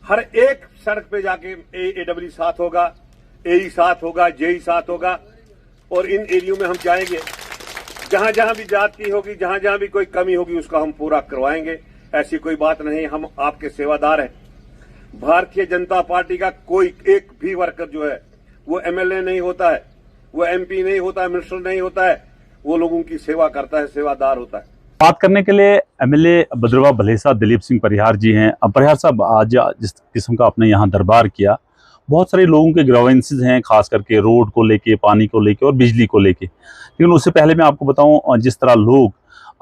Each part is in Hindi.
हर एक सड़क पे जाके AWE साथ होगा, AE साथ होगा, JE साथ होगा और इन एरियो में हम जाएंगे। जहां जहां भी जाति होगी, जहां जहां भी कोई कमी होगी उसका हम पूरा करवाएंगे। ऐसी कोई बात नहीं, हम आपके सेवादार हैं। भारतीय जनता पार्टी का कोई एक भी वर्कर जो है वो MLA नहीं होता है, वो MP नहीं होता है, मिनिस्टर नहीं होता है, वो लोगों की सेवा करता है, सेवादार होता है। बात करने के लिए MLA भद्रवाह भलेसा दिलीप सिंह परिहार जी हैं। अब परिहार साहब, आज जिस किस्म का आपने यहाँ दरबार किया, बहुत सारे लोगों के ग्रीवेंसेस हैं, खास करके रोड को लेके, पानी को लेके और बिजली को लेके। लेकिन उससे पहले मैं आपको बताऊं, जिस तरह लोग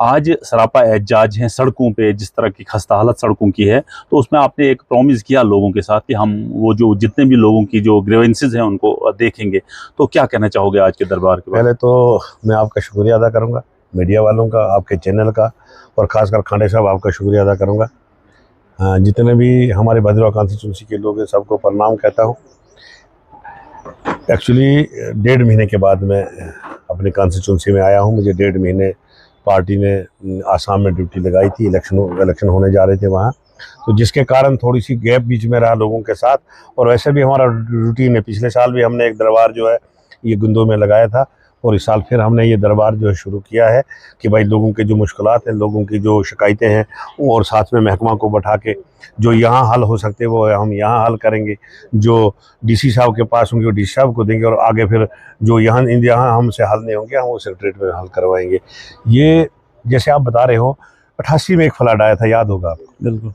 आज सरापा एहजाज हैं सड़कों पे, जिस तरह की खस्ता हालत सड़कों की है, तो उसमें आपने एक प्रॉमिस किया लोगों के साथ कि हम वो जो जितने भी लोगों की जो ग्रीवेंसेस हैं उनको देखेंगे। तो क्या कहना चाहोगे आज के दरबार के बारे में? पहले तो मैं आपका शुक्रिया अदा करूँगा, मीडिया वालों का, आपके चैनल का, और ख़ासकर खांडे साहब आपका शुक्रिया अदा करूँगा। जितने भी हमारे भद्रवाह कॉन्स्टिट्यूंसी के लोग हैं सबको प्रणाम कहता हूँ। एक्चुअली 1.5 महीने के बाद मैं अपनी कॉन्स्टिट्यूंसी में आया हूँ। मुझे 1.5 महीने पार्टी ने आसाम में ड्यूटी लगाई थी, इलेक्शन होने जा रहे थे वहाँ, तो जिसके कारण थोड़ी सी गैप बीच में रहा लोगों के साथ। और वैसे भी हमारा रूटीन है, पिछले साल भी हमने एक दरबार जो है ये गुंदों में लगाया था, और इस साल फिर हमने ये दरबार जो है शुरू किया है कि भाई लोगों के जो मुश्किलात हैं, लोगों की जो शिकायतें हैं, और साथ में महकमा को बैठा के जो यहाँ हल हो सकते हैं वो हम यहाँ हल करेंगे। जो DC साहब के पास होंगे वो DC साहब को देंगे, और आगे फिर जो यहाँ हमसे हल नहीं होंगे हम वो सेक्रेटरीट में हल करवाएंगे। ये जैसे आप बता रहे हो, 88 में एक फ्लड आया था, याद होगा आपको? बिल्कुल।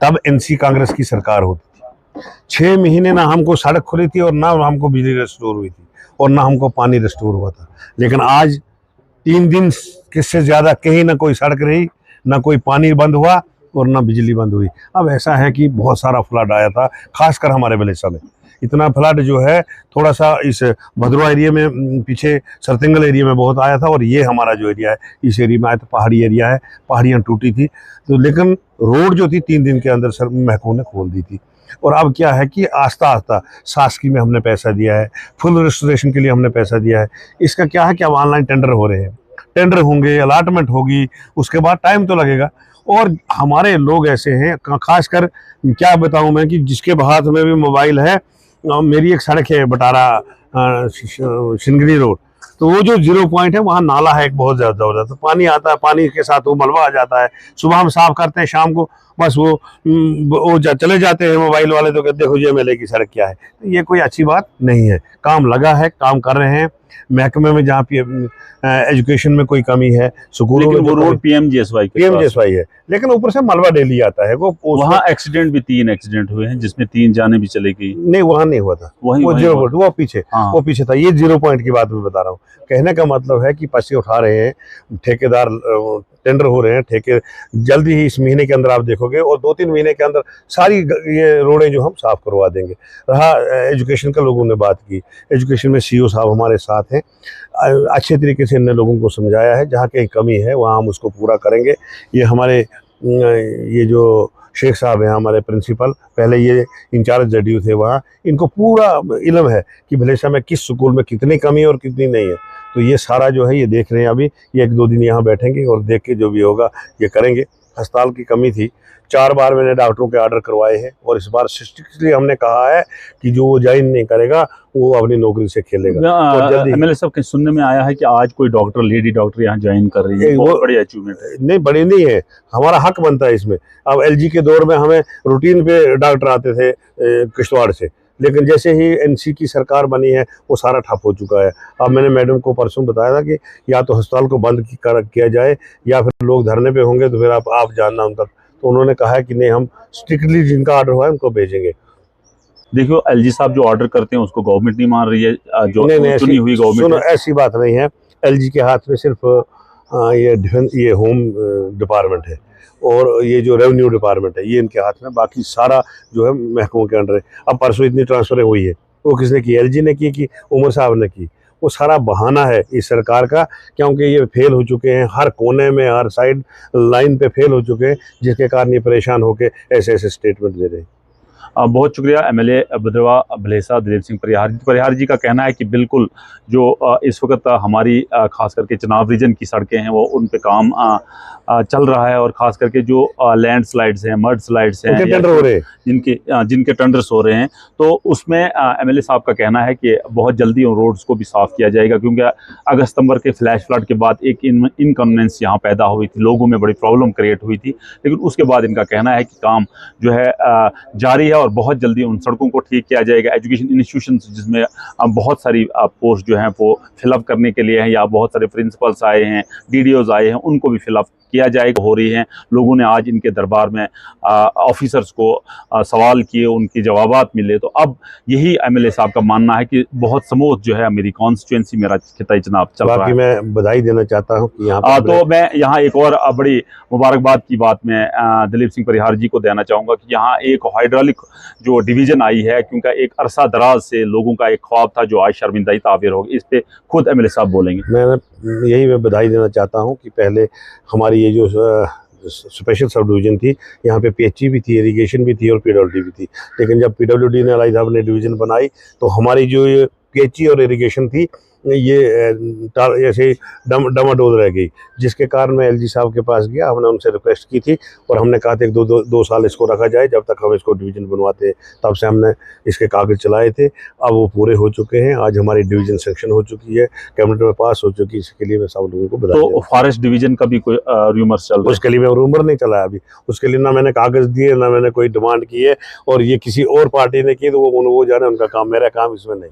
तब NC कांग्रेस की सरकार होती थी। 6 महीने ना हमको सड़क खुली थी और ना हमको बिजली रिस्टोर हुई थी और ना हमको पानी रिस्टोर हुआ था। लेकिन आज 3 दिन किससे ज़्यादा कहीं ना कोई सड़क रही, ना कोई पानी बंद हुआ और ना बिजली बंद हुई। अब ऐसा है कि बहुत सारा फ्लड आया था, खासकर हमारे भलेसा में। इतना फ्लड जो है थोड़ा सा इस भद्रवाह एरिया में, पीछे सरतिंगल एरिया में बहुत आया था, और ये हमारा जो एरिया है इस एरिया में आया था। पहाड़ी एरिया है, पहाड़ियाँ टूटी थी, तो लेकिन रोड जो थी 3 दिन के अंदर सर महकमों ने खोल दी थी। और अब क्या है कि आस्ता आस्ता शासकीय में हमने पैसा दिया है, फुल रेस्टोरेशन के लिए हमने पैसा दिया है। इसका क्या है कि अब ऑनलाइन टेंडर हो रहे हैं, टेंडर होंगे, अलॉटमेंट होगी, उसके बाद टाइम तो लगेगा। और हमारे लोग ऐसे हैं, खासकर क्या बताऊं मैं, कि जिसके हाथ में भी मोबाइल है, मेरी एक सड़क है बटारा शिनगरी रोड, तो वो जो 0 पॉइंट है वहाँ नाला है एक बहुत ज़्यादा हो जाता है, पानी आता है, पानी के साथ वो मलबा आ जाता है। सुबह हम साफ करते हैं, शाम को बस वो चले जाते हैं मोबाइल वाले, तो कहते देखो ये MLA की सड़क क्या है। तो ये कोई अच्छी बात नहीं है। काम लगा है, काम कर रहे हैं। महकमे में जहाँ एजुकेशन में कोई कमी है, स्कूलों में, वो रोड PMGSY है, लेकिन ऊपर से मलबा डेली आता है। वो वहाँ एक्सीडेंट भी 3 एक्सीडेंट हुए हैं, जिसमें 3 जाने भी चली गई। नहीं, वहाँ नहीं हुआ था, वो 0 पॉइंट, वो पीछे, हाँ। वो पीछे था। ये 0 पॉइंट की बात मैं बता रहा हूँ। कहने का मतलब है कि पैसे उठा रहे हैं, ठेकेदार टेंडर हो रहे हैं, ठेके जल्दी ही इस महीने के अंदर आप देखोगे, और 2-3 महीने के अंदर सारी ये रोडें जो हम साफ करवा देंगे। रहा एजुकेशन का, लोगों ने बात की, एजुकेशन में CO साहब हमारे साथ हैं, अच्छे तरीके से इन्होंने लोगों को समझाया है। जहाँ कहीं कमी है वहाँ हम उसको पूरा करेंगे। ये हमारे ये जो शेख साहब हैं हमारे प्रिंसिपल, पहले ये इंचार्ज JDU थे वहाँ, इनको पूरा इल्म है कि भलेसा में किस स्कूल में कितनी कमी और कितनी नहीं है। तो ये सारा जो है ये देख रहे हैं। अभी ये 1-2 दिन यहाँ बैठेंगे और देख के जो भी होगा ये करेंगे। अस्पताल की कमी थी, 4 बार मैंने डॉक्टरों के ऑर्डर करवाए हैं, और इस बार स्ट्रिक्टली हमने कहा है कि जो वो ज्वाइन नहीं करेगा वो अपनी नौकरी से खेलेगा। और जल्दी MLA साहब के सुनने में आया है कि आज कोई डॉक्टर, लेडी डॉक्टर यहाँ ज्वाइन कर रही है, बहुत बड़ी अचीवमेंट है। नहीं, बड़ी नहीं है, हमारा हक बनता है इसमें। अब LG के दौर में हमें रूटीन पे डॉक्टर आते थे किश्तवाड़ से, लेकिन जैसे ही NC की सरकार बनी है वो सारा ठप हो चुका है। अब मैंने मैडम को परसों बताया था कि या तो अस्पताल को बंद किया जाए, या फिर लोग धरने पे होंगे तो फिर आप जानना उन तक। तो उन्होंने कहा है कि नहीं, हम स्ट्रिक्टली जिनका ऑर्डर हुआ है उनको भेजेंगे। देखियो, LG साहब जो ऑर्डर करते हैं उसको गवर्नमेंट नहीं मान रही है, जो चुनी हुई गवर्नमेंट। ऐसी बात नहीं है, LG के हाथ में सिर्फ ये डिफेंस, ये होम डिपार्टमेंट है, और ये जो रेवेन्यू डिपार्टमेंट है ये इनके हाथ में, बाकी सारा जो है महकमों के अंडर है। अब परसों इतनी ट्रांसफर हुई है, वो किसने की? LG ने की कि उमर साहब ने की? वो सारा बहाना है इस सरकार का, क्योंकि ये फेल हो चुके हैं हर कोने में, हर साइड लाइन पे फेल हो चुके हैं, जिसके कारण ये परेशान होकर ऐसे स्टेटमेंट दे रहे हैं। बहुत शुक्रिया एमएलए बद्रवा भलेसा दिलीप सिंह परिहार जी का कहना है कि बिल्कुल जो इस वक्त हमारी खास करके चनाब रीजन की सड़कें हैं वो उन पे काम चल रहा है, और खास करके जो लैंड स्लाइड्स हैं, मड स्लाइड्स हैं, टेंडर हो रहे हैं, जिनके टेंडर्स हो रहे हैं, तो उसमें एमएलए साहब का कहना है कि बहुत जल्दी उन रोड्स को भी साफ किया जाएगा, क्योंकि अगस्त सितंबर के फ्लैश फ्लड के बाद एक इनकन्वीनियंस यहाँ पैदा हुई थी, लोगों में बड़ी प्रॉब्लम क्रिएट हुई थी। लेकिन उसके बाद इनका कहना है कि काम जो है जारी है और बहुत जल्दी उन सड़कों को ठीक किया जाएगा। एजुकेशन इंस्टीट्यूशंस जिसमें बहुत सारी पोस्ट जो हैं वो फिलअप करने के लिए हैं, या बहुत सारे प्रिंसिपल्स आए हैं, डीडीओज आए हैं, उनको भी फिलअप किया जाएगा हो रही हैं। लोगों ने आज इनके दरबार में ऑफिसर्स को सवाल किए, उनके जवाबात मिले। तो अब यही एमएलए साहब का मानना है कि बहुत समूथ जो है मेरी कॉन्स्टिट्यूंसी, मेरा खिताई चुनाव चल रहा है। मैं बधाई देना चाहता हूं कि यहाँ तो मैं यहाँ एक और बड़ी मुबारकबाद की बात मैं दिलीप सिंह परिहार जी को देना चाहूँगा कि यहाँ एक हाइड्रोलिक जो डिवीज़न आई है, क्योंकि एक अरसा दराज से लोगों का एक ख्वाब था जो आज शर्मिंदाई ताबीर होगी। इस पे खुद एमएलए साहब बोलेंगे। मैं बधाई देना चाहता हूँ कि पहले हमारी ये जो स्पेशल सब डिवीज़न थी, यहाँ पे पीएचई भी थी, इरिगेशन भी थी और पीडब्ल्यूडी भी थी। लेकिन जब पीडब्ल्यूडी ने अलाई साहब ने डिवीज़न बनाई तो हमारी जो ये पीएचई और इरिगेशन थी ये ऐसे डमाडोल रह गई, जिसके कारण मैं एलजी साहब के पास गया। हमने उनसे रिक्वेस्ट की थी और हमने कहा था कि दो साल इसको रखा जाए जब तक हम इसको डिवीज़न बनवाते। तब से हमने इसके कागज़ चलाए थे, अब वो पूरे हो चुके हैं। आज हमारी डिवीज़न सेक्शन हो चुकी है, कैबिनेट में पास हो चुकी है। इसके लिए मैं सब लोगों को बता। तो फॉरेस्ट डिवीज़न का भी कोई रूमर चल रहा है? उसके लिए मैं रूमर नहीं चलाया अभी, उसके लिए ना मैंने कागज़ दिए, ना मैंने कोई डिमांड की है, और ये किसी और पार्टी ने की तो वो जाने, उनका काम, मेरा काम इसमें नहीं।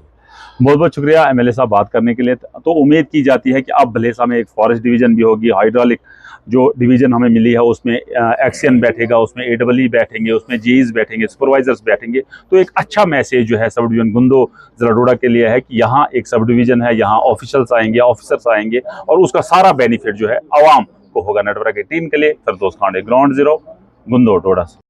बहुत बहुत शुक्रिया एमएलए साहब बात करने के लिए। तो उम्मीद की जाती है कि अब भलेसा में एक फॉरेस्ट डिवीज़न भी होगी। हाइड्रोलिक जो डिवीज़न हमें मिली है उसमें एक्सीएन बैठेगा, उसमें एडब्ल्यू बैठेंगे, उसमें जीईज बैठेंगे, सुपरवाइजर्स बैठेंगे। तो एक अच्छा मैसेज जो है सब डिवीज़न गुंदो ज़राडोड़ा के लिए है कि यहाँ एक सब डिवीज़न है, यहाँ ऑफिशियल्स आएंगे, ऑफिसर्स आएंगे, और उसका सारा बेनिफिट जो है आवाम को होगा। नेटवर्क की टीम के लिए फिरदौस खांडे, ग्राउंड जीरो, गुंदो डोडा से।